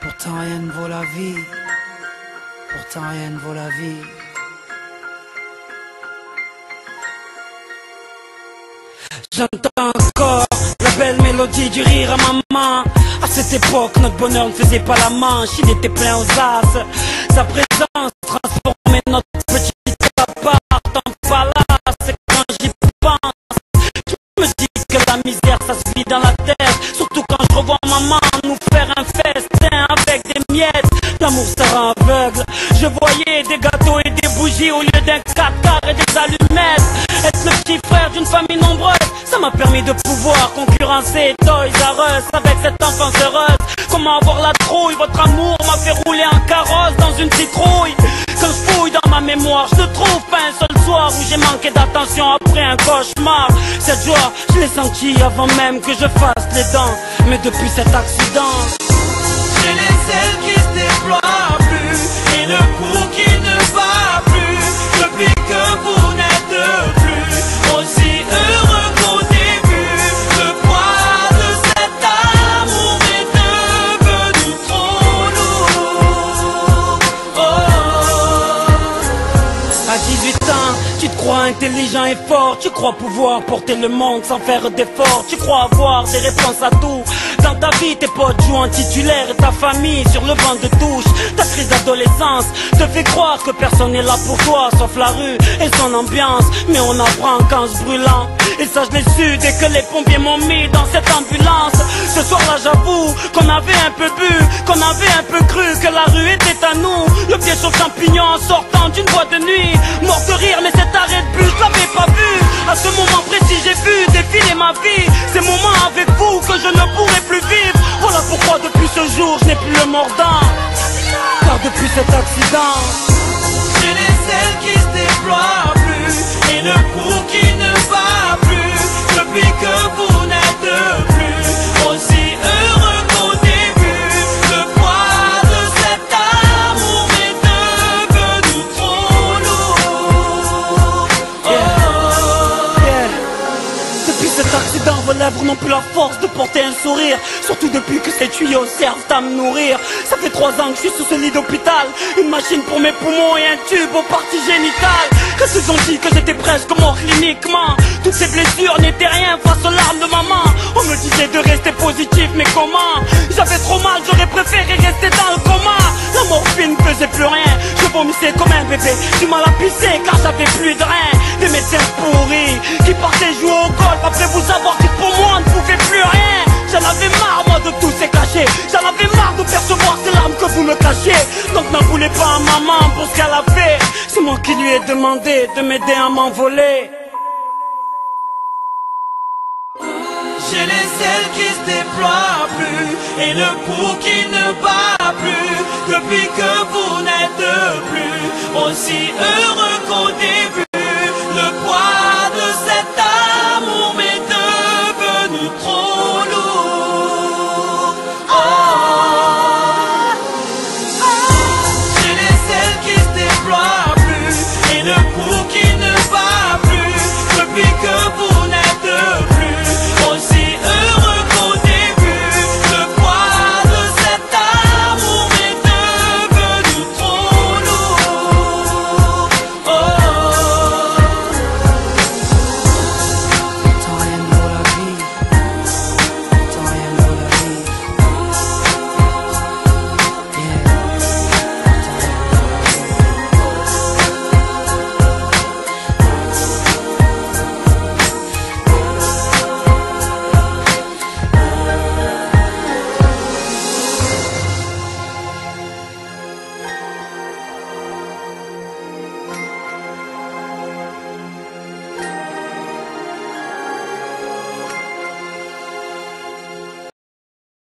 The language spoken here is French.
Pourtant rien ne vaut la vie. Pourtant rien ne vaut la vie. J'entends encore la belle mélodie du rire à maman. À cette époque, notre bonheur ne faisait pas la manche, il était plein aux as. Sa présence transformait notre petit appart en palace. Et quand j'y pense, je me dis que la misère ça se vit dans la tête. Surtout quand je revois maman nous faire un festin avec des miettes. L'amour ça rend aveugle. Je voyais des gâteaux et des bougies au lieu d'un catar et des allumettes. Être le petit frère d'une famille nombreuse, ça m'a permis de pouvoir concurrencer Toys R Us avec cette enfance heureuse. Comment avoir la trouille, votre amour m'a fait rouler en carrosse dans une citrouille. Quand je fouille dans ma mémoire, je ne trouve pas un seul soir où j'ai manqué d'attention après un cauchemar. Cette joie, je l'ai sentie avant même que je fasse les dents. Mais depuis cet accident, j'ai les ailes qui se déploient plus et le cou qui ne bat plus. Depuis que vous n'êtes plus aussi heureux qu'au début, le poids de cet amour est devenu trop lourd. à 18 ans, tu te crois intelligent et fort. Tu crois pouvoir porter le monde sans faire d'efforts. Tu crois avoir des réponses à tout. Dans ta vie, tes potes jouent en titulaire et ta famille sur le banc de touche. Ta crise d'adolescence te fait croire que personne n'est là pour toi sauf la rue et son ambiance. Mais on apprend qu'en se brûlant. Et ça je l'ai su dès que les pompiers m'ont mis dans cette ambulance. Ce soir-là j'avoue qu'on avait un peu bu, qu'on avait un peu cru que la rue était à nous. Le pied sur le champignon en sortant d'une boîte de nuit. Mort de rire mais cet arrêt de bus je l'avais pas vu. À ce moment précis j'ai vu défiler ma vie. Ces moments avec vous que je ne pourrai plus vivre. Voilà pourquoi depuis ce jour je n'ai plus le mordant. Car depuis cet accident, j'ai les ailes qui se déploient plus et le cou qui ne bat plus. Depuis que vous n'êtes plus aussi heureux qu'au début, le poids de cet amour est devenu trop lourd. Depuis cet accident, vos lèvres n'ont plus la force de porter un sourire. Surtout depuis que ces tuyaux servent à me nourrir. Ça fait 3 ans que je suis sous ce lit d'hôpital. Une machine pour mes poumons et un tube aux parties génitales. Que se sont dit que j'étais presque mort cliniquement. Toutes ces blessures n'étaient rien face aux larmes de maman. On me disait de rester positif, mais comment? J'avais trop mal, j'aurais préféré rester dans le coma. La morphine ne faisait plus rien. Je vomissais comme un bébé, du mal à pisser car j'avais plus de rein. Des médecins pourris qui partaient jouer au golf après vous avoir dit pour moi on ne pouvait plus rien. J'en avais marre moi de tous ces cachets. J'en avais marre de percevoir ces larmes que vous me cachez. Donc n'en voulez pas à maman pour ce qu'elle a fait. C'est moi qui lui ai demandé de m'aider à m'envoler. J'ai les ailes qui se déploient plus et le cou qui ne bat plus. Depuis que vous n'êtes plus aussi heureux qu'au début.